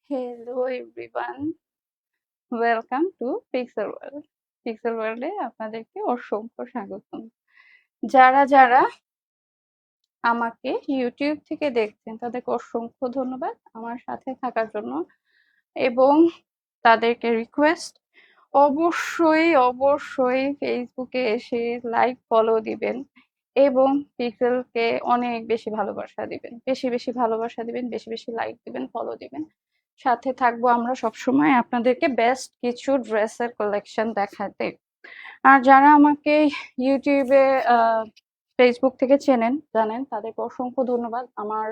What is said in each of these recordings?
Hello everyone, welcome to pixel world. Pixel ওয়ার্ল্ডে আপনাদেরকে অসংখ্য স্বাগতম। যারা যারা আমাকে ইউটিউব থেকে দেখছেন তাদেরকে অসংখ্য ধন্যবাদ আমার সাথে থাকার জন্য, এবং তাদেরকে রিকোয়েস্ট অবশ্যই অবশ্যই ফেসবুকে এসে লাইক ফলো দিবেন এবং পিক্সেলকে অনেক বেশি ভালোবাসা দিবেন, বেশি বেশি ভালোবাসা দিবেন, বেশি বেশি লাইক দিবেন, ফলো দিবেন। সাথে থাকবো আমরা সবসময় আপনাদেরকে বেস্ট কিছু ড্রেসের কালেকশন দেখাতে। আর যারা আমাকে ইউটিউবে ফেসবুক থেকে চেনেন জানেন তাদেরকে অসংখ্য ধন্যবাদ আমার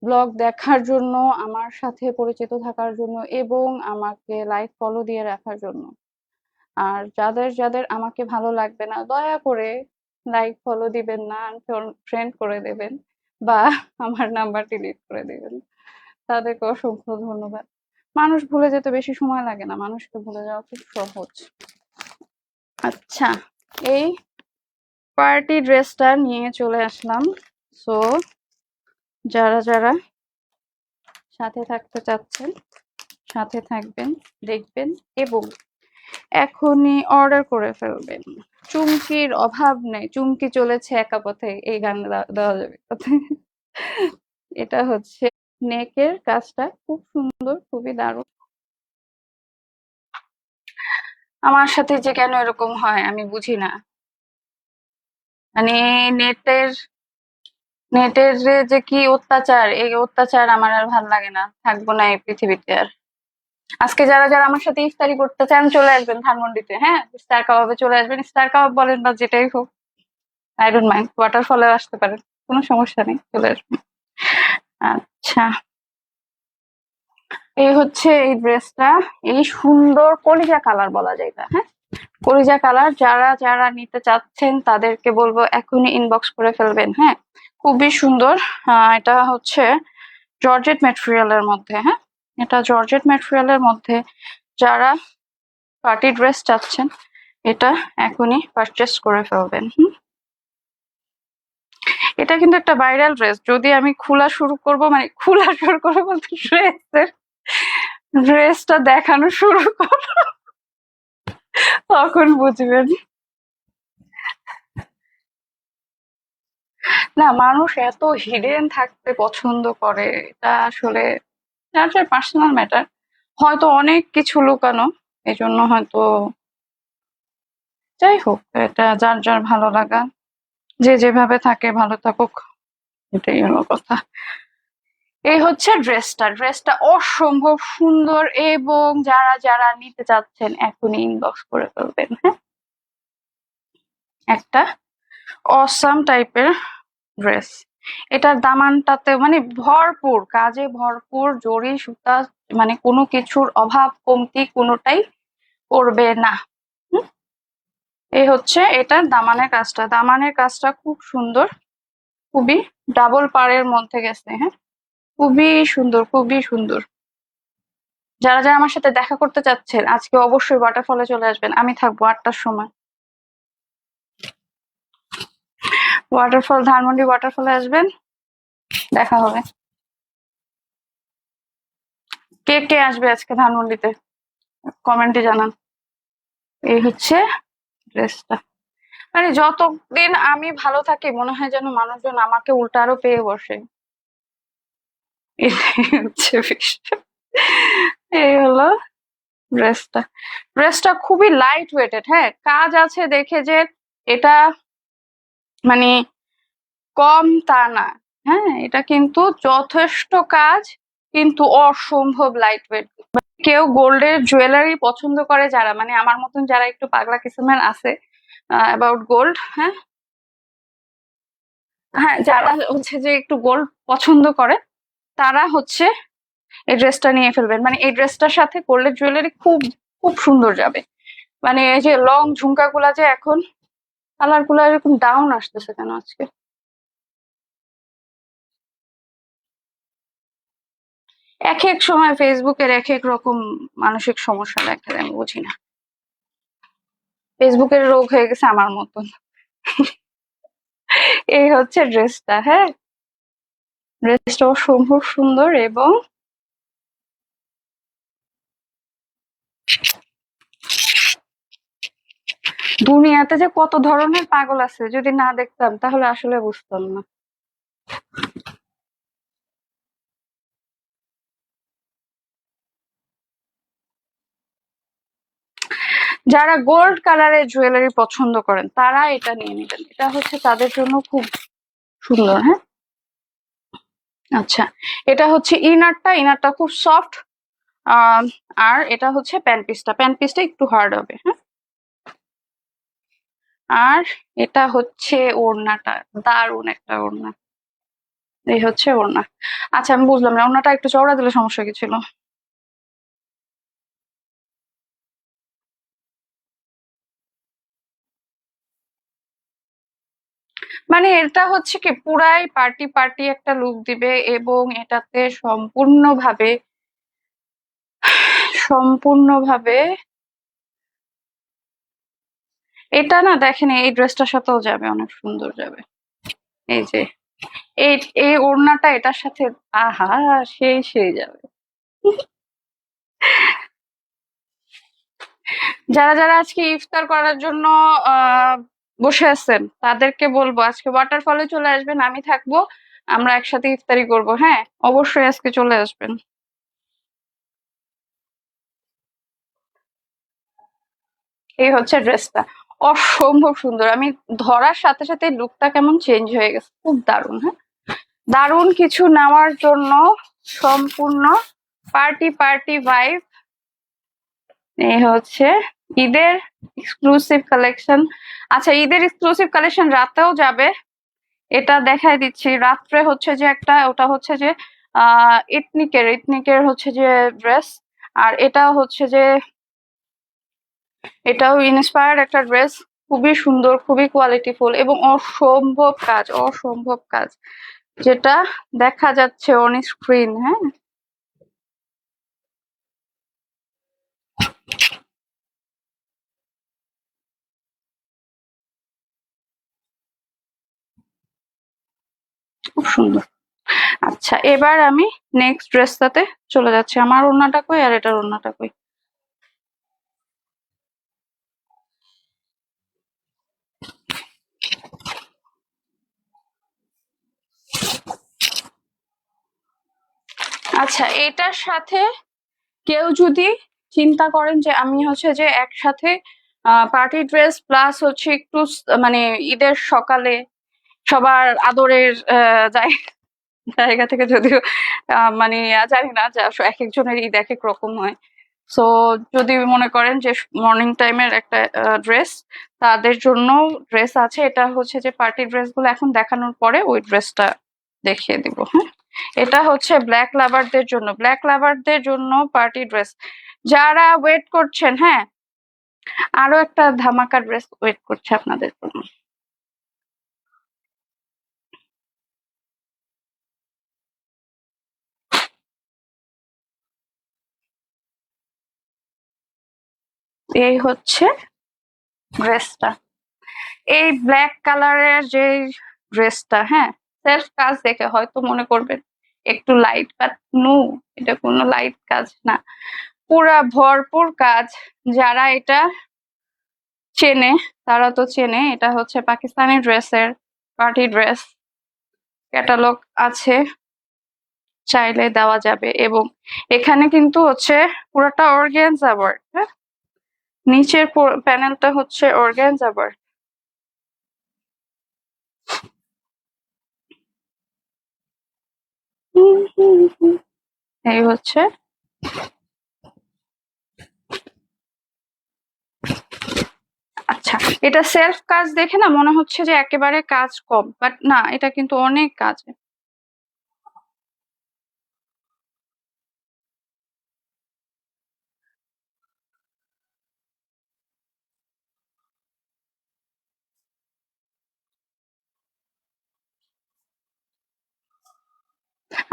ব্লগ দেখার জন্য, আমার সাথে পরিচিত থাকার জন্য এবং আমাকে লাইক ফলো দিয়ে রাখার জন্য। আর যাদের যাদের আমাকে ভালো লাগবে না দয়া করে লাইক ফলো দিবেন না, ফ্রেন্ড করে দেবেন বা আমার নাম্বার ডিলিট করে দেবেন। তাদেরকে অসংখ্য ধন্যবাদ। মানুষ ভুলে যেতে বেশি সময় লাগে না, মানুষকে ভুলে যাওয়া খুব সহজ। আচ্ছা, এই পার্টি ড্রেসটা নিয়ে চলে আসলাম। সো যারা যারা সাথে থাকতে চাচ্ছেন সাথে থাকবেন, দেখবেন এবং এখনই অর্ডার করে ফেলবেন। চুমকির অভাব নেই, চুমকি চলেছে একা পথে, এই গান দেওয়া যাবে। এটা হচ্ছে নেকের কাজটা খুব সুন্দর, খুবই দারুণ। আমার সাথে যে কেন এরকম হয় আমি বুঝি না। মানে নেটের নেটের যে কি অত্যাচার, এই অত্যাচার আমার আর ভাল লাগে না, থাকবো না এই পৃথিবীতে আর। আজকে যারা যারা আমার সাথে ইফতারি করতে চান চলে আসবেন ধানমন্ডিতে, হ্যাঁ, স্টার কাবাবে চলে আসবেন। স্টার কাবাব বলেন বা যেটাই হোক, আই ডোন্ট মাইন্ড, ওয়াটারফলেও আসতে পারেন, কোনো সমস্যা নেই, চলে আসবেন। আচ্ছা, এই হচ্ছে এই ড্রেসটা, এই সুন্দর কলিজা কালার বলা যায় এটা, হ্যাঁ, কলিজা কালার। যারা যারা নিতে চাচ্ছেন তাদেরকে বলবো এখনই ইনবক্স করে ফেলবেন, হ্যাঁ, খুবই সুন্দর। এটা হচ্ছে জর্জেট ম্যাটেরিয়ালের মধ্যে, হ্যাঁ, এটা জর্জেট ম্যাটেরিয়ালের মধ্যে। যারা পার্টি ড্রেস চাচ্ছেন এটা এখনই পারচেস করে ফেলবেন। এটা কিন্তু একটা ভাইরাল ড্রেস, যদি আমি খোলা শুরু করব, মানে খোলা শুরু করবো বলতে ড্রেসটা দেখানো শুরু করব তখন বুঝবেন। না, মানুষ এত হিডেন থাকতে পছন্দ করে, এটা আসলে যার যার পার্সোনাল ম্যাটার। হয়তো অনেক কিছু লুকানো, এজন্য হয়তো, যাই হোক, এটা যার যার ভালো লাগা, যে যেভাবে থাকে ভালো থাকুক, এটাই হলো কথা। এই হচ্ছে ড্রেসটা, ড্রেসটা অসম্ভব সুন্দর এবং যারা যারা নিতে চাচ্ছেন এখনই ইনবক্স করে ফেলবেন, হ্যাঁ। একটা অসাম টাইপের ড্রেস, এটার দামানটাতে মানে ভরপুর কাজে, ভরপুর জরি সুতা, মানে কোনো কিছুর অভাব কমতি কোনোটাই করবে না। এই হচ্ছে এটার দামানের কাজটা, দামানের কাজটা খুব সুন্দর, খুবই ডাবল পাড়ের মধ্যে গেছে, হ্যাঁ, খুবই সুন্দর, খুবই সুন্দর। যারা যারা আমার সাথে দেখা করতে চাচ্ছেন আজকে অবশ্যই ওয়াটারফলে চলে আসবেন, আমি থাকবো 8টার সময়। ওয়াটারফল, ধানমন্ডি ওয়াটারফলে আসবেন, দেখা হবে। কে কে আসবে আজকে ধানমন্ডিতে কমেন্টে জানান। এই হচ্ছে ড্রেসটা, মানে যতদিন আমি ভালো থাকি মনে হয় যেন মানুষজন আমাকে উল্টা আরো পেয়ে বসে, এটাই হচ্ছে বিষয়। এই হলো ড্রেসটা, ড্রেসটা খুবই লাইট ওয়েটেড, হ্যাঁ, কাজ আছে দেখে যে এটা মানে কম তা না, হ্যাঁ, এটা কিন্তু যথেষ্ট কাজ, কিন্তু অসম্ভব লাইট ওয়েট। কেউ গোল্ডের জুয়েলারি পছন্দ করে যারা, মানে আমার মতন যারা একটু পাগলা কিসমের আছে অ্যাবাউট গোল্ড, হ্যাঁ, হ্যাঁ, যারা হচ্ছে যে একটু গোল্ড পছন্দ করে তারা হচ্ছে এই ড্রেসটা নিয়ে ফেলবেন। মানে এই ড্রেসটার সাথে গোল্ডের জুয়েলারি খুব খুব সুন্দর যাবে। মানে এই যে লং ঝুমকাগুলা যে এখন কালার গুলা এরকম ডাউন আসতেছে কেন আজকে? এক এক সময় ফেসবুকের এক এক রকম মানসিক সমস্যা দেখা যায়, আমি বুঝি না, ফেসবুকের রোগ হয়ে গেছে আমার মতন। এই হচ্ছে ড্রেসটা, হ্যাঁ, ড্রেসটা অসম্ভব সুন্দর এবং দুনিয়াতে যে কত ধরনের পাগল আছে যদি না দেখতাম তাহলে আসলে বুঝতাম না। যারা গোল্ড কালারের জুয়েলারি পছন্দ করেন তারা এটা নিয়ে নেবেন, এটা হচ্ছে তাদের জন্য খুব সুন্দর। হ্যাঁ, আচ্ছা, এটা হচ্ছে ইনারটা খুব সফট। আর এটা হচ্ছে প্যান্ট পিসটা একটু হার্ড হবে। হ্যাঁ, আর এটা হচ্ছে ওড়নাটা, দারুন একটা ওড়না। এই হচ্ছে ওড়না। আচ্ছা, আমি বুঝলাম না, ওড়নাটা একটু চওড়া দিলে সমস্যা কি ছিল? মানে এটা হচ্ছে কি পুরাই পার্টি পার্টি একটা লুক দিবে, এবং এটাতে সম্পূর্ণভাবে এটা না দেখেন, এই ড্রেসটার সাথেও যাবে, অনেক সুন্দর যাবে। এই যে এই এই ওড়নাটা এটার সাথে, আহা, সেই যাবে। যারা যারা আজকে ইফতার করার জন্য বসে আছেন তাদেরকে বলবো আজকে ওয়াটারফলে চলে আসবেন, আমি থাকবো, আমরা একসাথে ইফতারি করব। হ্যাঁ, অবশ্যই আজকে চলে আসবেন। এই হচ্ছে ড্রেসটা, অসম্ভব সুন্দর। আমি ধরার সাথে সাথে লুকটা কেমন চেঞ্জ হয়ে গেছে, খুব দারুণ। হ্যাঁ, দারুণ কিছু নেওয়ার জন্য সম্পূর্ণ পার্টি পার্টি ভাইব। এই হচ্ছে ঈদের এক্সক্লুসিভ কালেকশন। আচ্ছা, ঈদের এক্সক্লুসিভ কালেকশন রাতেও যাবে, এটা দেখাই দিচ্ছি। রাত্রে হচ্ছে যে একটা, ওটা হচ্ছে যে ইথনিকের হচ্ছে যে ড্রেস, আর এটা হচ্ছে যে এটাও ইন্সপায়ার্ড একটা ড্রেস, খুবই সুন্দর, খুবই কোয়ালিটিফুল এবং অসম্ভব কাজ যেটা দেখা যাচ্ছে অন স্ক্রিন। হ্যাঁ, খুব সুন্দর। আচ্ছা, এবার আমি নেক্সট ড্রেসটাতে চলে যাচ্ছি। আমার ওড়নাটা কই আর এটার ওড়নাটা কই? আচ্ছা, এটার সাথে কেউ যদি চিন্তা করেন যে আমি হচ্ছে যে একসাথে পার্টি ড্রেস প্লাস হচ্ছে একটু মানে ঈদের সকালে সবার আদরের জায়গা থেকে, যদিও মানে জানি না যে আসলে এক একজনের ঈদ এক এক রকম হয়। সো যদি মনে করেন যে মর্নিং টাইমের একটা ড্রেস, তাদের জন্য ড্রেস আছে। এটা হচ্ছে যে পার্টি ড্রেস গুলো এখন দেখানোর পরে ওই ড্রেসটা দেখিয়ে দিব। হ্যাঁ, এটা হচ্ছে ব্ল্যাক লাভারদের জন্য পার্টি ড্রেস। যারা ওয়েট করছেন, হ্যাঁ, আরো একটা ধামাকা ড্রেস ওয়েট করছে আপনাদের জন্য। এই হচ্ছে ড্রেসটা, এই ব্ল্যাক কালারের যে ড্রেসটা, হ্যাঁ, সেলফ কাজ দেখে হয়তো মনে করবেন একটু লাইট, বাট নো, এটা কোনো লাইট কাজ না, পুরা ভরপুর কাজ। যারা এটা চেনে তারা তো চেনে, এটা হচ্ছে পাকিস্তানি ড্রেসের পার্টি ড্রেস। ক্যাটালগ আছে, চাইলে দেওয়া যাবে। এবং এখানে কিন্তু হচ্ছে পুরোটা অর্গানজা ওয়ার্ক। হ্যাঁ, নিচের প্যানেলটা হচ্ছে অর্গানজা ওয়ার্ক। এই হচ্ছে, আচ্ছা, এটা সেলফ কাজ দেখে না মনে হচ্ছে যে একেবারে কাজ কম, বাট না, এটা কিন্তু অনেক কাজ।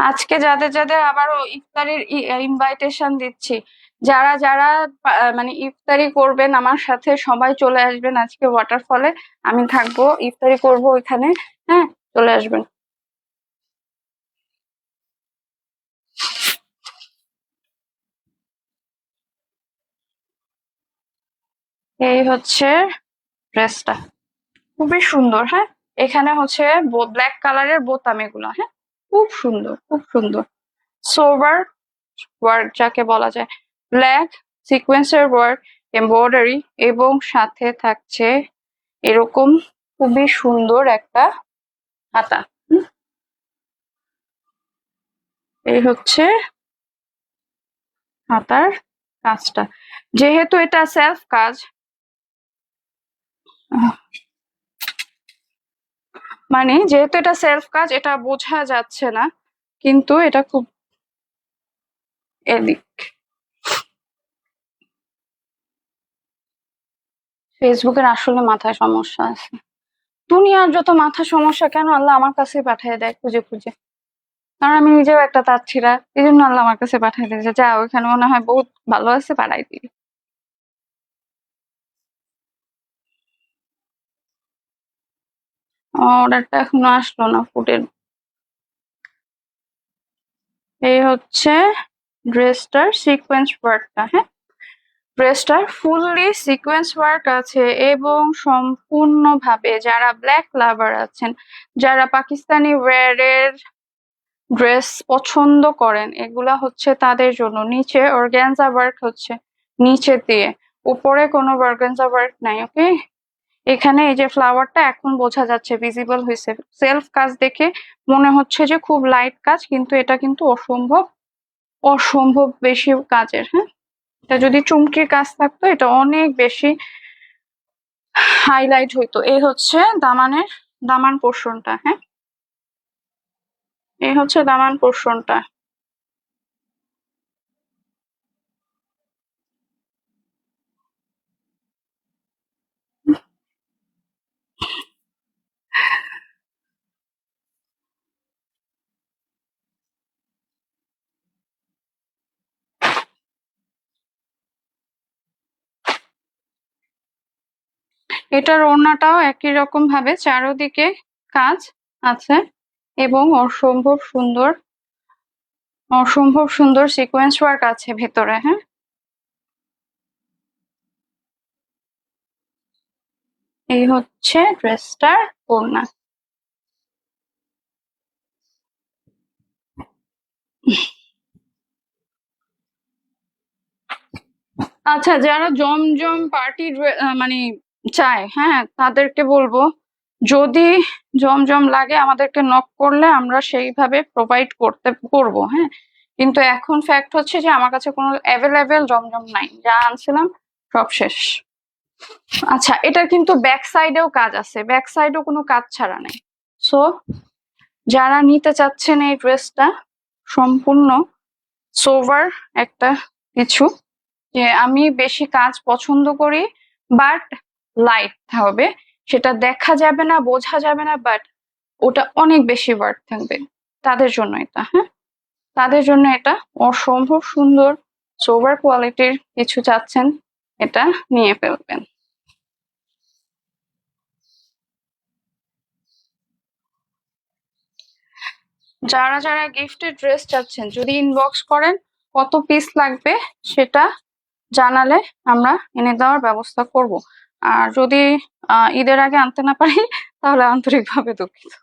আজকে যাদের যাদের আবারও ইফতারির ইনভাইটেশন দিচ্ছি, যারা যারা মানে ইফতারি করবেন আমার সাথে সবাই চলে আসবেন আজকে ওয়াটারফলে, আমি থাকবো, ইফতারি করব ওইখানে। হ্যাঁ, চলে আসবেন। এই হচ্ছে ড্রেসটা খুবই সুন্দর। হ্যাঁ, এখানে হচ্ছে ব্ল্যাক কালারের বোতাম এগুলো। হ্যাঁ, খুব সুন্দর, খুব সুন্দর। সোভার ওয়ার্ক যাকে বলা যায়, ব্ল্যাক সিকোয়েন্সের ওয়ার্ক, এমব্রয়ডারি, এবং সাথে থাকছে এরকম খুবই সুন্দর একটা হাতা। এই হচ্ছে হাতার কাজটা। যেহেতু এটা সেলফ কাজ, মানে যেহেতু এটা সেলফ কাজ, এটা বোঝা যাচ্ছে না, কিন্তু এটা খুব এদিক। ফেসবুকের আসলে মাথায় সমস্যা আছে। দুনিয়ার যত মাথা সমস্যা কেন আল্লাহ আমার কাছে পাঠিয়ে দেয় খুঁজে খুঁজে। কারণ আমি নিজেও একটা তাচ্ছিরা, এই জন্য আল্লাহ আমার কাছে পাঠিয়ে দিয়েছে, যা ওইখানে মনে হয় বহুত ভালো আছে, পাঠাই দিই। অর্ডারটা এখনো আসলো না ফুডের। এই হচ্ছে ড্রেসটার সিকোয়েন্স ওয়ার্কটা। হ্যাঁ, ড্রেসটার ফুললি সিকোয়েন্স ওয়ার্ক আছে, এবং সম্পূর্ণভাবে যারা ব্ল্যাক লাভার আছেন, যারা পাকিস্তানি ওয়্যারের ড্রেস পছন্দ করেন, এগুলা হচ্ছে তাদের জন্য। নিচে অর্গানজা ওয়ার্ক হচ্ছে নিচে দিয়ে, উপরে কোনো অর্গানজা ওয়ার্ক নাই। ওকে, এখানে এই যে ফ্লাওয়ারটা এখন বোঝা যাচ্ছে, ভিজিবল হয়েছে। সেলফ কাজ দেখে মনে হচ্ছে যে খুব লাইট কাজ, কিন্তু এটা কিন্তু অসম্ভব অসম্ভব বেশি কাজের। হ্যাঁ, এটা যদি চুমকির কাজ থাকতো এটা অনেক বেশি হাইলাইট হইতো। এই হচ্ছে দামান পোর্শনটা। হ্যাঁ, এই হচ্ছে দামান পোর্শনটা। এটার ওড়নাটাও একই রকম ভাবে চারোদিকে কাজ আছে, এবং অসম্ভব সুন্দর সিকোয়েন্স ওয়ার্ক আছে ভেতরে। হ্যাঁ, এই হচ্ছে ড্রেসটার ওড়না। আচ্ছা, যারা জমজম পার্টি মানে চায়, হ্যাঁ, তাদেরকে বলবো, যদি জমজম লাগে আমাদেরকে নক করলে আমরা সেইভাবে প্রোভাইড করবো। হ্যাঁ, কিন্তু এখন ফ্যাক্ট হচ্ছে যে আমার কাছে কোনো অ্যাভেলেবেল জমজম নাই, যা আনছিলাম সব শেষ। আচ্ছা, এটার কিন্তু ব্যাক সাইডেও কাজ আছে, ব্যাক সাইডেও কোনো কাজ ছাড়া নাই। সো যারা নিতে চাচ্ছেন এই ড্রেসটা, সম্পূর্ণ সোভার একটা কিছু, যে আমি বেশি কাজ পছন্দ করি, বাট লাইট হবে, সেটা দেখা যাবে না, বোঝা যাবে না, বাট ওটা অনেক বেশি ওয়ার্ক থাকবে, তাদের জন্য এটা। হ্যাঁ, তাদের জন্য এটা অসম্ভব সুন্দর সোভার কোয়ালিটির কিছু চাচ্ছেন, এটা নিয়ে ফেলবেন। যারা যারা গিফটের ড্রেস চাচ্ছেন, যদি ইনবক্স করেন কত পিস লাগবে সেটা জানালে আমরা এনে দেওয়ার ব্যবস্থা করব। আর যদি ঈদের আগে আনতে না পারি তাহলে আন্তরিকভাবে দুঃখিত।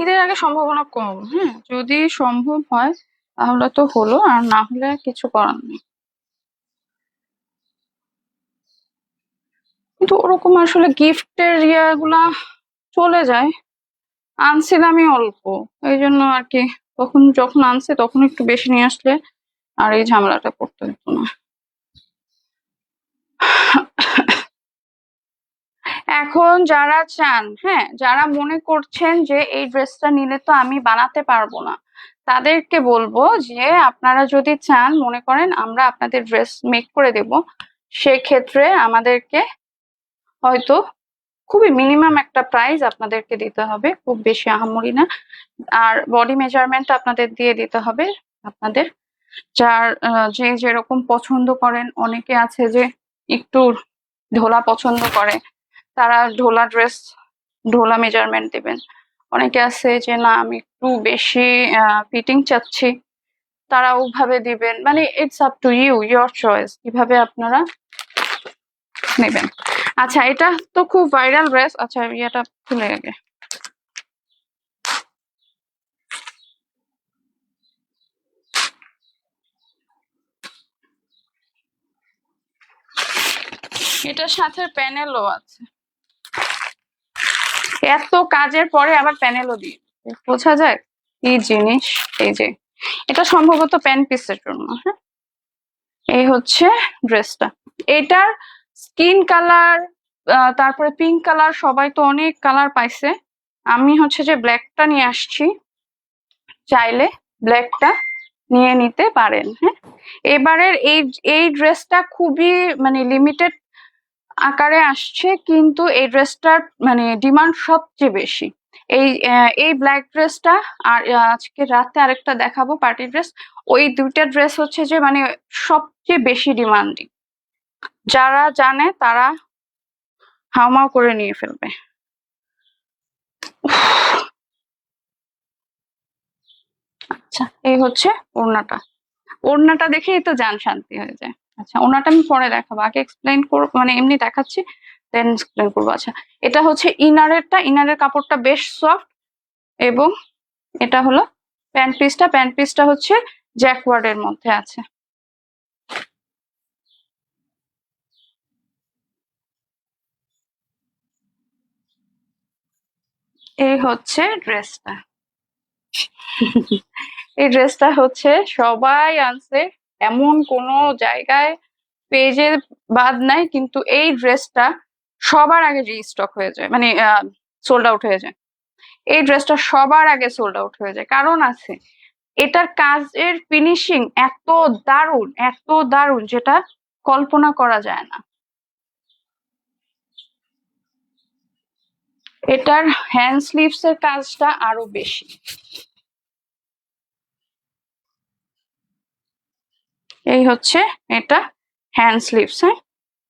ঈদের আগে সম্ভাবনা কম। হ্যাঁ, যদি সম্ভব হয় তাহলে তো হলো, আর না হলে কিছু করার নেই। কিন্তু ওরকম আসলে গিফটের ইয়েগুলা চলে যায়, আনছিলামই অল্প, এই জন্য আর কি। তখন যখন আনছে তখন একটু বেশি নিয়ে আসলে আর এই ঝামেলাটা করতে হতো না। এখন যারা চান, হ্যাঁ, যারা মনে করছেন যে এই ড্রেসটা নিলে তো আমি বানাতে পারবো না, তাদেরকে বলবো যে আপনারা যদি চান, মনে করেন আমরা আপনাদের ড্রেস মেক করে দেব, সেক্ষেত্রে আমাদেরকে হয়তো খুবই মিনিমাম একটা প্রাইস আপনাদেরকে দিতে হবে, খুব বেশি আহামরি না। আর বডি মেজারমেন্ট আপনাদের দিয়ে দিতে হবে আপনাদের, যার যে যেরকম পছন্দ করেন। অনেকে আছে যে একটু ঢোলা পছন্দ করে, তারা ঢোলা মেজারমেন্ট দিবেন। অনেকে আছে যে না, আমি একটু বেশি ফিটিং চাচ্ছি, তারা ওভাবে দিবেন, মানে it's up to you, your choice কিভাবে আপনারা নেবেন। আচ্ছা, এটা তো খুব ভাইরাল ড্রেস। আচ্ছা, ইয়েটা খুলে গেছে। এটার সাথে প্যানেলও আছে, এত কাজের পরে আবার প্যানেলও দিয়ে বোঝা যায় কি জিনিস। এই যে এটা সম্ভবত প্যান পিসের জন্য। হ্যাঁ, এই হচ্ছে ড্রেসটা। এটার স্কিন কালার, তারপরে পিঙ্ক কালার, সবাই তো অনেক কালার পাইছে। আমি হচ্ছে যে ব্ল্যাকটা নিয়ে আসছি, চাইলে ব্ল্যাকটা নিয়ে নিতে পারেন। হ্যাঁ, এবারের এই ড্রেসটা খুবই মানে লিমিটেড আকারে আসছে, কিন্তু এই ড্রেসটার মানে ডিমান্ড সবচেয়ে বেশি। এই ব্ল্যাক ড্রেসটা আর আজকে রাতে আরেকটা দেখাবো পার্টি ড্রেস, ওই দুইটা ড্রেস হচ্ছে যে মানে সবচেয়ে বেশি ডিমান্ডিং। যারা জানে তারা হাউমাউ করে নিয়ে ফেলবে। আচ্ছা, এই হচ্ছে ওড়নাটা। ওড়নাটা দেখেই তো জান শান্তি হয়ে যায়। আচ্ছা, ওড়নাটা আমি পরে দেখাবো, আগে এক্সপ্লেইন করবো, মানে এমনি দেখাচ্ছি দেন এক্সপ্লেইন করবো। আচ্ছা, এটা হচ্ছে ইনারেরটা, ইনারের কাপড়টা বেশ সফট, এবং এটা হলো প্যান্ট পিসটা। প্যান্ট পিসটা হচ্ছে জ্যাকওয়ার্ডের মধ্যে আছে। এই হচ্ছে ড্রেসটা। এই ড্রেসটা হচ্ছে সবাই আনছে, এমন কোনো জায়গায় পেজে বাদ নাই, কিন্তু এই ড্রেসটা সবার আগে রিস্টক হয়ে যায়, মানে সোল্ড আউট হয়ে যায়। এই ড্রেসটা সবার আগে সোল্ড আউট হয়ে যায়, কারণ আছে এটার কাজের ফিনিশিং এত দারুণ, এত দারুণ, যেটা কল্পনা করা যায় না। এটার হ্যান্ড স্লিভস এর কাজটা আরো বেশি। এই হচ্ছে এটা হ্যান্ড স্লিভস। হ্যাঁ,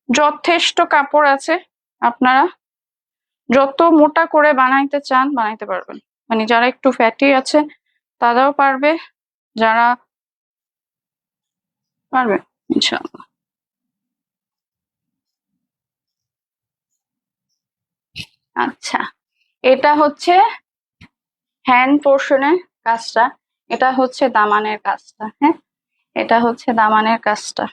যথেষ্ট কাপড় আছে, আপনারা যত মোটা করে বানাইতে চান বানাইতে পারবেন, মানে যারা একটু ফ্যাটি আছে তারাও পারবে, যারা পারবে ইনশাআল্লাহ। আচ্ছা, এটা হচ্ছে হ্যান্ড পোর্শনের কাজটা, এটা হচ্ছে দামানের কাজটা। হ্যাঁ, এটা হচ্ছে দামানের কাজটা।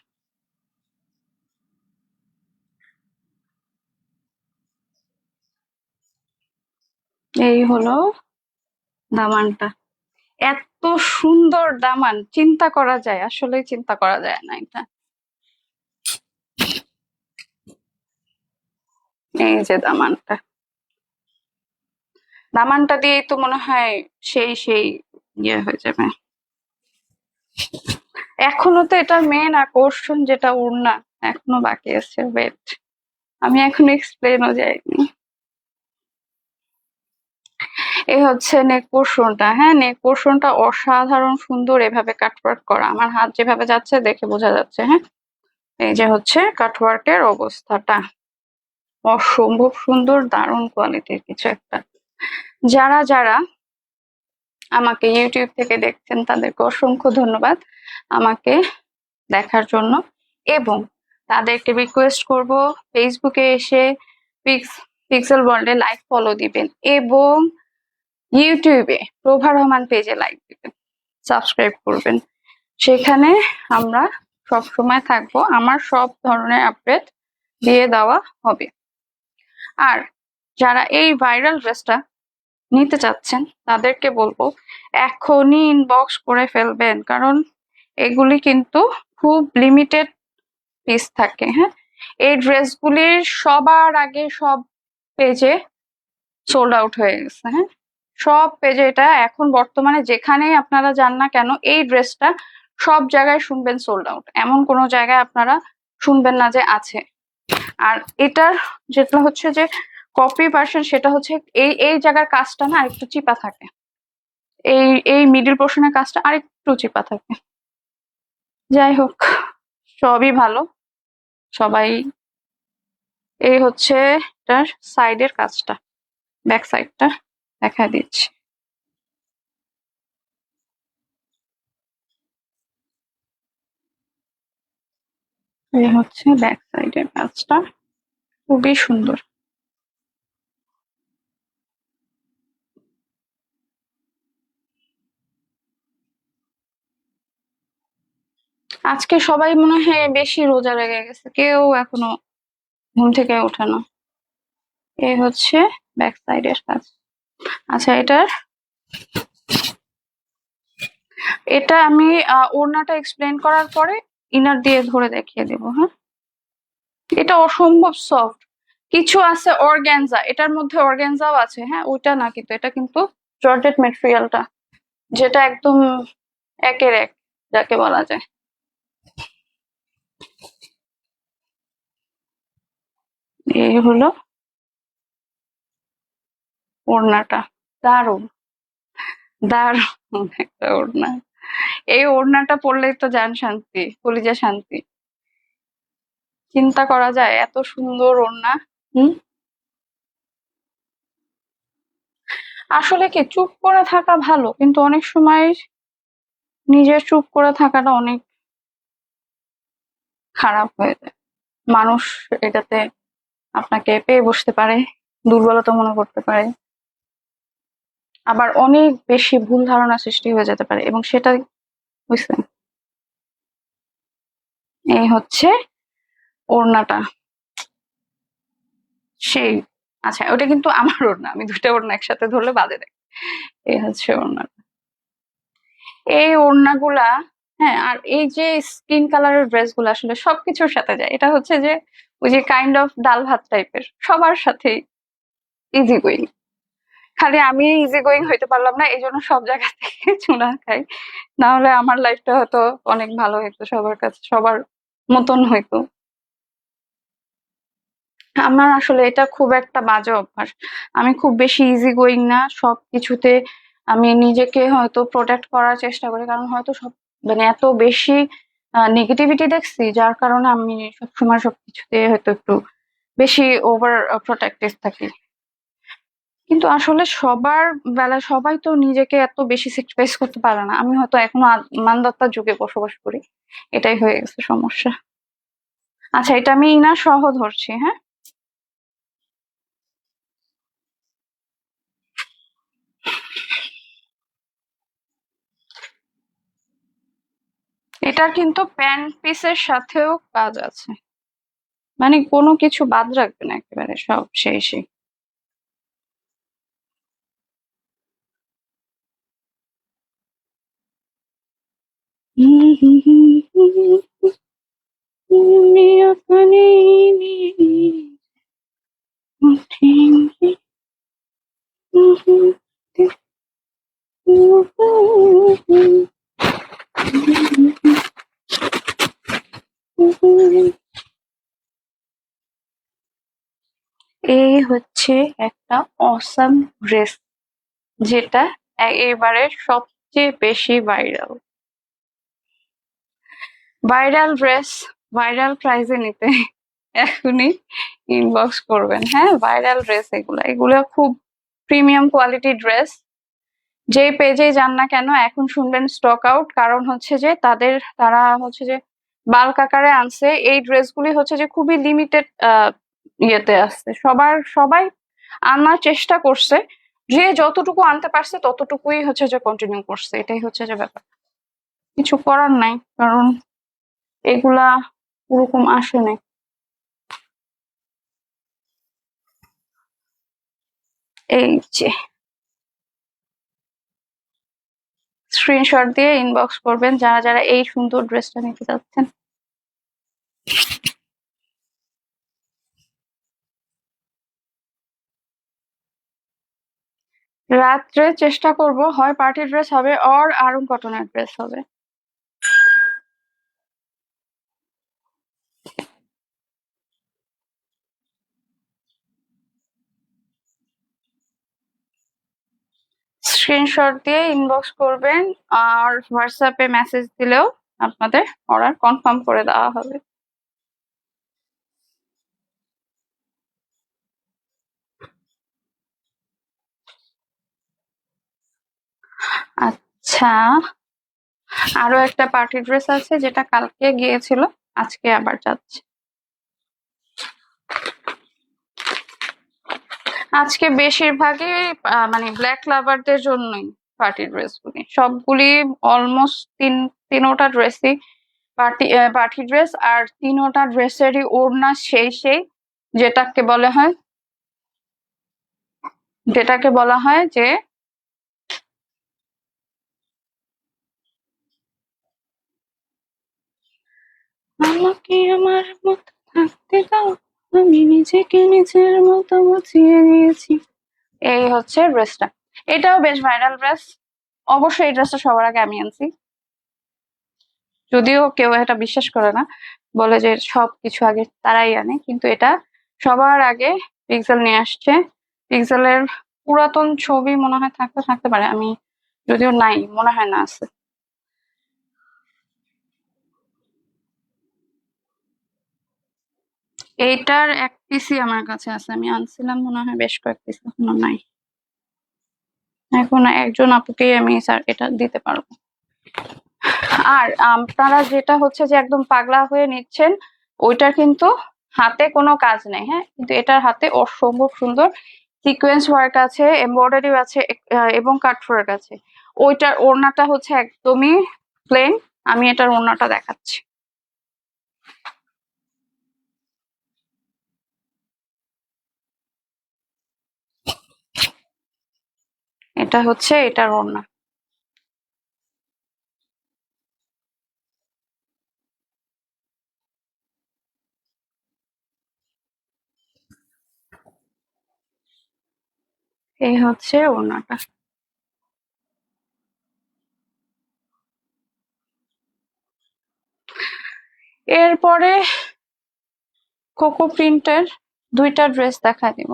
এই হলো দামানটা। এত সুন্দর দামান চিন্তা করা যায়, আসলে চিন্তা করা যায় না এটা। এই যে দামানটা, দামানটা দিয়েই তো মনে হয় সেই সেই ইয়ে হয়ে যাবে। এখনো তো এটার মেন আকর্ষণ যেটা ওড়না এখনো বাকি আছে, ওয়েট, আমি এখনো এক্সপ্লেনও যাইনি। এই হচ্ছে নেক পোর্শনটা। হ্যাঁ, নেক পোর্শনটা অসাধারণ সুন্দর, এভাবে কাটওয়ার্ক করা, আমার হাত যেভাবে যাচ্ছে দেখে বোঝা যাচ্ছে। হ্যাঁ, এই যে হচ্ছে কাটওয়ার্কের অবস্থাটা অসম্ভব সুন্দর, দারুণ কোয়ালিটির কিছু একটা। যারা যারা আমাকে ইউটিউব থেকে দেখছেন তাদেরকে অসংখ্য ধন্যবাদ আমাকে দেখার জন্য, এবং তাদেরকে রিকোয়েস্ট করব ফেসবুকে এসে পিক্সেল ওয়ার্ল্ডে লাইক ফলো দিবেন, এবং ইউটিউবে প্রভা রহমান পেজে লাইক দিবেন, সাবস্ক্রাইব করবেন। সেখানে আমরা সব সময় থাকবো, আমার সব ধরনের আপডেট দিয়ে দেওয়া হবে। আর যারা এই ভাইরাল ড্রেসটা নিতে চাচ্ছেন তাদেরকে বলবো এখনই ইনবক্স করে ফেলবেন, কারণ এগুলি কিন্তু খুব লিমিটেড পিস থাকে। হ্যাঁ, এই ড্রেসগুলির সবার আগে সব পেজে সোল্ড আউট হয়ে গেছে। হ্যাঁ, সব পেজে, এটা এখন বর্তমানে যেখানেই আপনারা যান না কেন এই ড্রেসটা সব জায়গায় শুনবেন সোল্ড আউট, এমন কোনো জায়গায় আপনারা শুনবেন না যে আছে। আর এটার যেটা হচ্ছে যে কপি ভার্সন, সেটা হচ্ছে এই এই জায়গার কাজটা না আরেকটু চিপা থাকে, এই এই মিডিল পোর্শনের কাজটা আরেকটু চিপা থাকে। যাই হোক, সবই ভালো, সবাই। এই হচ্ছে এটার সাইডের কাজটা, ব্যাক সাইডটা দেখা দিচ্ছি। এই হচ্ছে ব্যাক সাইডের কাজটা, খুবই সুন্দর। আজকে সবাই মনে হয় বেশি রোজা লেগে গেছে, কেউ এখনো ঘুম থেকে ওঠে না। এই হচ্ছে ব্যাক সাইডের কাজ। আচ্ছা, এটা আমি ওড়নাটা এক্সপ্লেন করার পরে ইনার দিয়ে ধরে দেখিয়ে দেবো। হ্যাঁ, এটা অসম্ভব সফট। কিছু আছে অর্গ্যানজা, এটার মধ্যে অর্গ্যানজাও আছে। হ্যাঁ, ওইটা না, কিন্তু এটা কিন্তু জর্জেট ম্যাটেরিয়ালটা, যেটা একদম একের এক যাকে বলা যায়। এই হলো ওড়নাটা, দারুণ দারুণ একটা ওড়না। এই ওড়নাটা পরলেই তো জান শান্তি, কলিজা শান্তি। চিন্তা করা যায় এত সুন্দর ওড়না। হুম, আসলে কি চুপ করে থাকা ভালো, কিন্তু অনেক সময় নিজের চুপ করে থাকাটা অনেক খারাপ হয়ে যায়। মানুষ এটাতে আপনাকে পেয়ে বসতে পারে, দুর্বলতা মনে করতে পারে, আবার অনেক বেশি ভুল ধারণা সৃষ্টি হয়ে যেতে পারে, এবং সেটা হয়েছে। এই হচ্ছে ওড়নাটা, সেই। আচ্ছা, ওটা কিন্তু আমার ওড়না, আমি দুইটা ওড়না একসাথে ধরলে বাজে দেয়। এই হচ্ছে ওড়না, এই ওড়নাগুলা। হ্যাঁ, আর এই যে স্কিন কালারের ড্রেস গুলো আসলে সবকিছুর সাথে যায়। এটা হচ্ছে যে ওই যে কাইন্ড অফ ডাল ভাত টাইপের, সবার সাথেই ইজি গোয়িং। খালি আমি ইজি গোয়িং হইতে পারলাম না, এই জন্য সব জায়গা থেকে চুনা খাই। না হলে আমার লাইফটা হয়তো অনেক ভালো হইতো, সবার কাছে সবার মতন হইতো। আমার আসলে এটা খুব একটা বাজে অভ্যাস। আমি খুব বেশি ইজি গোয়িং না, সবকিছুতে আমি নিজেকে হয়তো প্রোটেক্ট করার চেষ্টা করি, কারণ হয়তো সব মানে এত বেশি নেগেটিভিটি দেখছি, যার কারণে আমি সবসময় সবকিছুতে হয়তো একটু বেশি ওভার প্রোটেক্টিভ থাকি। কিন্তু আসলে সবার বেলায় সবাই তো নিজেকে এত বেশি স্যাক্রিফাইস করতে পারে না। আমি হয়তো এখনো মানদত্তার যুগে বসবাস করি, এটাই হয়ে গেছে সমস্যা। আচ্ছা, এটা আমি ইনা সহ ধরছি। হ্যাঁ, এটার কিন্তু প্যান্ট পিসের সাথেও কাজ আছে, মানে কোনো কিছু বাদ রাখবে না, একেবারে সব শেষে। তুমি ওখানে উঠেঙ্গে। এই হচ্ছে একটা অসাম ড্রেস, যেটা এবারে সবচেয়ে বেশি ভাইরাল। ভাইরাল ড্রেস ভাইরাল প্রাইজে নিতে এখনই ইনবক্স করবেন। হ্যাঁ, ভাইরাল ড্রেস এগুলা, এগুলা খুব প্রিমিয়াম কোয়ালিটি ড্রেস। যে পেজে যান না কেন এখন শুনবেন স্টক আউট, কারণ হচ্ছে যে তারা হচ্ছে যে বাল্ক আকারে আনছে। এই ড্রেসগুলি হচ্ছে যে খুবই লিমিটেড ইয়েতে আসছে, সবাই আনার চেষ্টা করছে, যে যতটুকু আনতে পারছে ততটুকুই হচ্ছে যে কন্টিনিউ করছে। এটাই হচ্ছে যে ব্যাপার, কিছু করার নাই, কারণ এগুলা ওরকম আসে নাই। এই যে স্ক্রিনশট দিয়ে ইনবক্স করবেন যারা যারা এই সুন্দর ড্রেসটা নিতে চাচ্ছেন। রাত্রে চেষ্টা করব হয় পার্টি ড্রেস হবে অর আরং কটনের ড্রেস হবে। স্ক্রিনশট দিয়ে ইনবক্স করবেন, আর হোয়াটসঅ্যাপে মেসেজ দিলেও আপনাদের অর্ডার কনফার্ম করে দেওয়া হবে। আচ্ছা, আরো একটা পার্টি ড্রেস আছে যেটা কালকে গিয়েছিল, আজকে আবার যাচ্ছে। আজকে বেশিরভাগই মানে ব্ল্যাক লাভারদের জন্যই পার্টি ড্রেসগুলি, সবগুলি অলমোস্ট তিনোটা ড্রেসই পার্টি ড্রেস, আর তিনোটা ড্রেসেরই ওড়না সেই যেটাকে বলা হয় যে আমাকে আমার মতো থাকতে দাও, আমি নিজেকে নিজের মতো গুছিয়ে নিয়েছি। এই হচ্ছে ড্রেসটা, এটাও বেশ ভাইরাল ড্রেস। অবশ্যই এই ড্রেসটা সবার আগে আমি আনছি, যদিও কেউ এটা বিশ্বাস করে না, বলে যে সবকিছু আগে তারাই আনে, কিন্তু এটা সবার আগে পিক্সেল নিয়ে আসছে। পিক্সেলের পুরাতন ছবি মনে হয় থাকতে পারে, আমি যদিও নাই, মনে হয় না আছে। এইটার এক পিসই আমার কাছে আছে, আমি আনছিলাম মনে হয় বেশ কয়েক পিস, এখনো নাই। এখন একজন আপুকেই আমি স্যার এটা দিতে পারবো। আর আপনারা যেটা হচ্ছে যে একদম পাগলা হয়ে নিচ্ছেন, ওইটার কিন্তু হাতে কোনো কাজ নেই, হ্যাঁ, কিন্তু এটার হাতে অসম্ভব সুন্দর সিকোয়েন্স ওয়ার্ক আছে, এমব্রয়ডারি আছে, এবং কাট ওয়ার্ক আছে। ওইটার ওড়নাটা হচ্ছে একদমই প্লেন। আমি এটার ওড়নাটা দেখাচ্ছি। এটা হচ্ছে এটার ওড়না। এই হচ্ছে ওড়নাটা। এরপরে কোকো প্রিন্টের দুইটা ড্রেস দেখা দিব।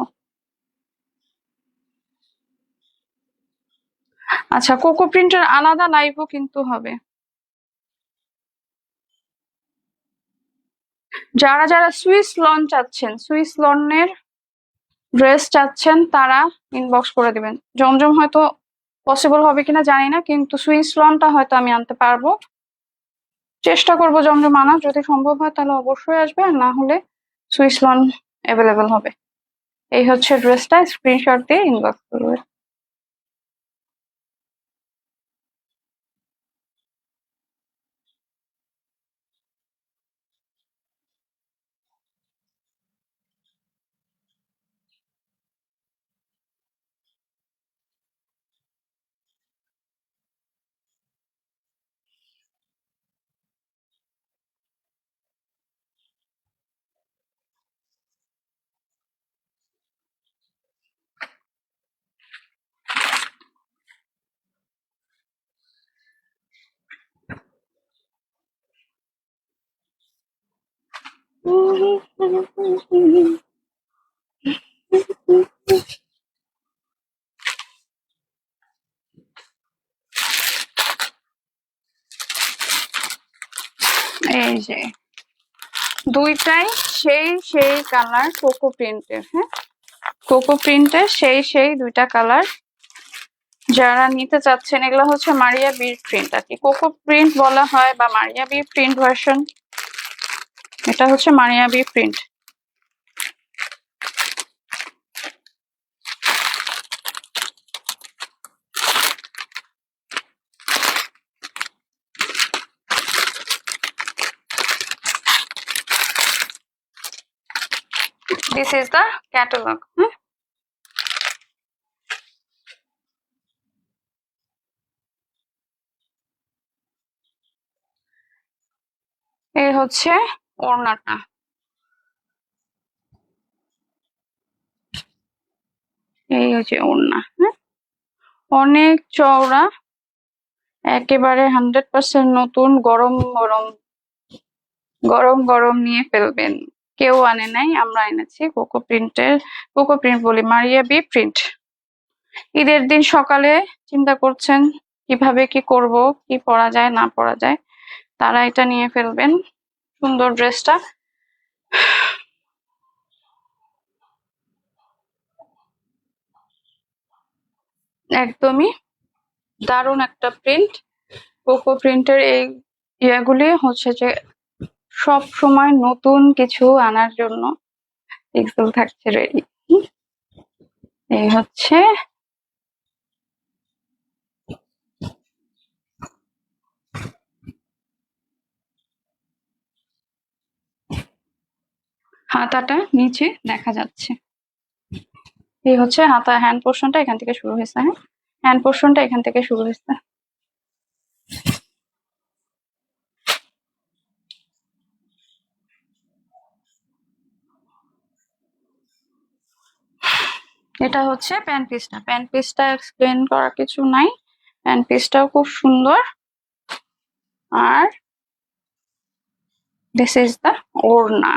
আচ্ছা, কোকো প্রিন্টের আলাদা লাইভও কিন্তু হবে। যারা যারা সুইস লন চাচ্ছেন, সুইস লনের ড্রেস চাচ্ছেন, তারা ইনবক্স করে দিবেন। জমজম হয়তো পসিবল হবে কিনা জানি না, কিন্তু সুইস লনটা হয়তো আমি আনতে পারবো, চেষ্টা করবো জমজম আনা। যদি সম্ভব হয় তাহলে অবশ্যই আসবে, আর না হলে সুইস লন অ্যাভেলেবেল হবে। এই হচ্ছে ড্রেসটা, স্ক্রিনশট দিয়ে ইনবক্স করবে। এই যে দুইটাই সেই কালার, কোকো প্রিন্টের, হ্যাঁ, কোকো প্রিন্টের সেই দুইটা কালার। যারা নিতে চাচ্ছেন, এগুলো হচ্ছে মারিয়া বি প্রিন্ট, আর কি কোকো প্রিন্ট বলা হয়, বা মারিয়া বি প্রিন্ট ভার্সন। এটা হচ্ছে Maria B print. This is the catalogue. হ্যাঁ, এই হচ্ছে ওড়নাটা। এই হচ্ছে ওড়না, হ্যাঁ, অনেক চওড়া, একেবারে 100% নতুন, গরম গরম গরম গরম নিয়ে ফেলবেন। কেউ আনে নাই, আমরা এনেছি কোকো প্রিন্টের, কোকো প্রিন্ট বলি, মারিয়া বি প্রিন্ট। ঈদের দিন সকালে চিন্তা করছেন কিভাবে কি করব, কি পরা যায় না পরা যায়, তারা এটা নিয়ে ফেলবেন, সুন্দর ড্রেসটা। একদমই দারুণ একটা প্রিন্ট। কোকো প্রিন্টের এই ইয়াগুলি হচ্ছে যে সব সময় নতুন কিছু আনার জন্য পিক্সেল থাকছে রেডি। এই হচ্ছে হাতাটা, নিচে দেখা যাচ্ছে। এই হচ্ছে হাতা, হ্যান্ড পোর্শনটা এখান থেকে শুরু হয়েছে। হ্যাঁ, হ্যান্ড পোর্শনটা এখান থেকে শুরু হয়েছে। এটা হচ্ছে প্যান্ট পিসটা। প্যান্ট পিসটা এক্সপ্লেন করার কিছু নাই, প্যান্ট পিসটাও খুব সুন্দর। আর দিস ইজ দা ওড়না।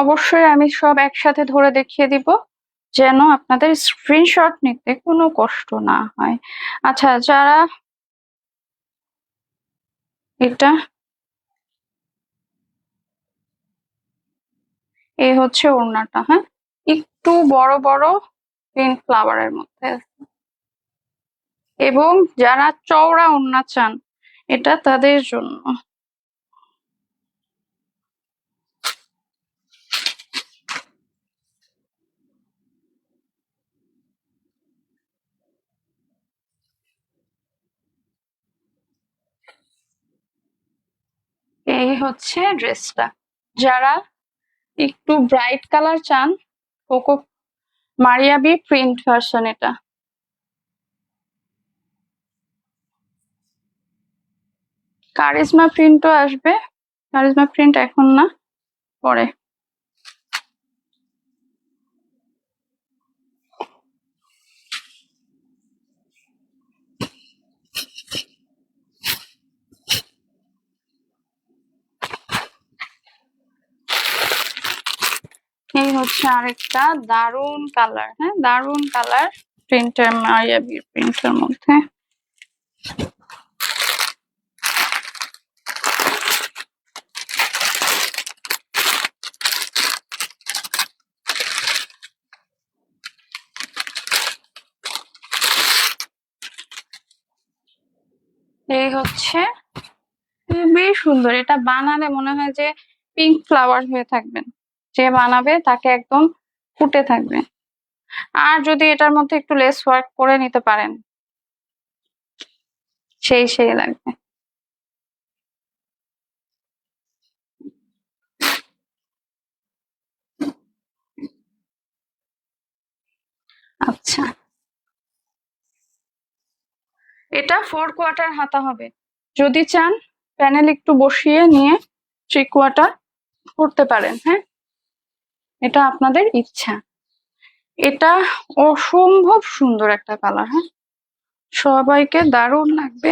অবশ্যই আমি সব একসাথে ধরে দেখিয়ে দিব যেন আপনাদের স্ক্রিনশট নিতে কোনো কষ্ট না হয়। আচ্ছা, যারা এটা, এই হচ্ছে ওড়নাটা। হ্যাঁ, একটু বড় বড় পিঙ্ক ফ্লাওয়ারের মধ্যে আছে। এবং যারা চওড়া ওড়না চান, এটা তাদের জন্য। এই হচ্ছে ড্রেসটা। যারা একটু ব্রাইট কালার চান, কোকো মারিয়াবি প্রিন্ট ভার্সন এটা। কারিজমা প্রিন্টও আসবে, কারিজমা প্রিন্ট এখন না, পরে। এই হচ্ছে আরেকটা দারুন কালার। হ্যাঁ, দারুন কালার, প্রিন্টার মারিয়াবি প্রিন্টের মধ্যে। এই হচ্ছে খুবই সুন্দর। এটা বানালে মনে হয় যে পিঙ্ক ফ্লাওয়ার হয়ে থাকবেন, যে বানাবে তাকে একদম ফুটে থাকবে। আর যদি এটার মধ্যে একটু লেস ওয়ার্ক করে নিতে পারেন, সেই সেই লাগবে। আচ্ছা, এটা 4/4 হাতা হবে। যদি চান প্যানেল একটু বসিয়ে নিয়ে 3/4 করতে পারেন। হ্যাঁ, এটা আপনাদের ইচ্ছা। এটা অসম্ভব সুন্দর একটা কালার। হ্যাঁ, সবাইকে দারুণ লাগবে।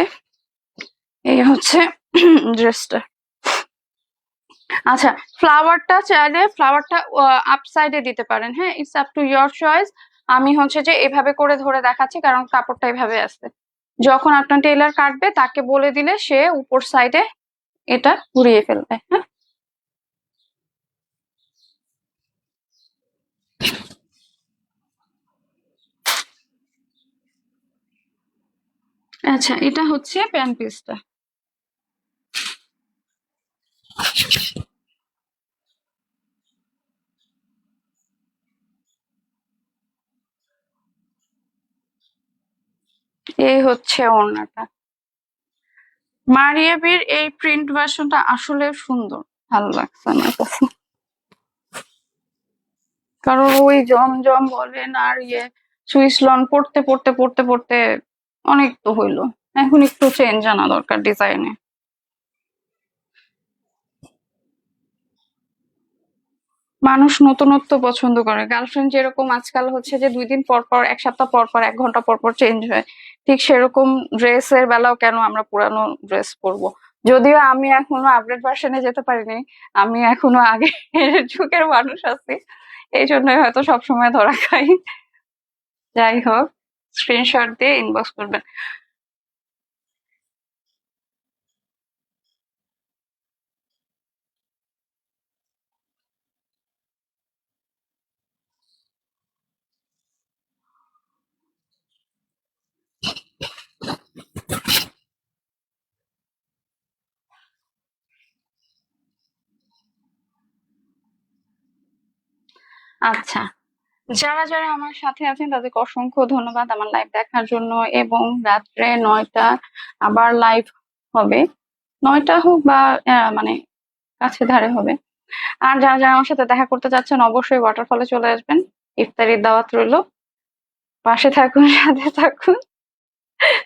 এই হচ্ছে ড্রেসটা। আচ্ছা, ফ্লাওয়ারটা চাইলে ফ্লাওয়ারটা আপ সাইডে দিতে পারেন। হ্যাঁ, it's up to your choice. আমি হচ্ছে যে এভাবে করে ধরে দেখাচ্ছি কারণ কাপড়টা এভাবে আছে। যখন আপনার টেইলার কাটবে তাকে বলে দিলে সে উপর সাইডে এটা ঘুরিয়ে ফেলবে। হ্যাঁ, আচ্ছা, এটা হচ্ছে প্যান পিসটা। এই হচ্ছে ওড়নাটা। মারিয়াবির এই প্রিন্ট ভার্সনটা আসলে সুন্দর, ভালো লাগছে আমার কাছে। কারণ ওই জমজম বলেন আর সুইস লন পড়তে পড়তে পড়তে পড়তে অনেক তো হইলো, এখন একটু চেঞ্জ আনা দরকার ডিজাইনে। মানুষ নতুনত্ব পছন্দ করে। গার্লফ্রেন্ড যেরকম আজকাল হচ্ছে যে 2 দিন পর পর, 1 সপ্তাহ পর পর, 1 ঘন্টা পর পর চেঞ্জ হয়, ঠিক সেরকম ড্রেসের বেলাও কেন আমরা পুরানো ড্রেস পরবো। যদিও আমি এখনো আপডেট ভার্সনে যেতে পারিনি, আমি এখনো আগের যুগের মানুষ আছি, এই জন্যই হয়তো সবসময় ধরা খাই। যাই হোক, স্ক্রিনশট দিয়ে ইনবক্স করবেন। আচ্ছা, যারা যারা আমার সাথে আছেন তাদেরকে অসংখ্য ধন্যবাদ আমার লাইভ দেখার জন্য, এবং রাত্রে 9টা আবার লাইভ হবে, 9টা হোক বা মানে কাছে ধারে হবে। আর যারা যারা আমার সাথে দেখা করতে চাচ্ছেন অবশ্যই ওয়াটারফলে চলে আসবেন, ইফতারির দাওয়াত রইলো। পাশে থাকুন, সাথে থাকুন,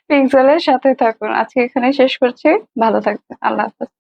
পিক্সেলের সাথে থাকুন। আজকে এখানে শেষ করছি, ভালো থাকবেন, আল্লাহ হাফেজ।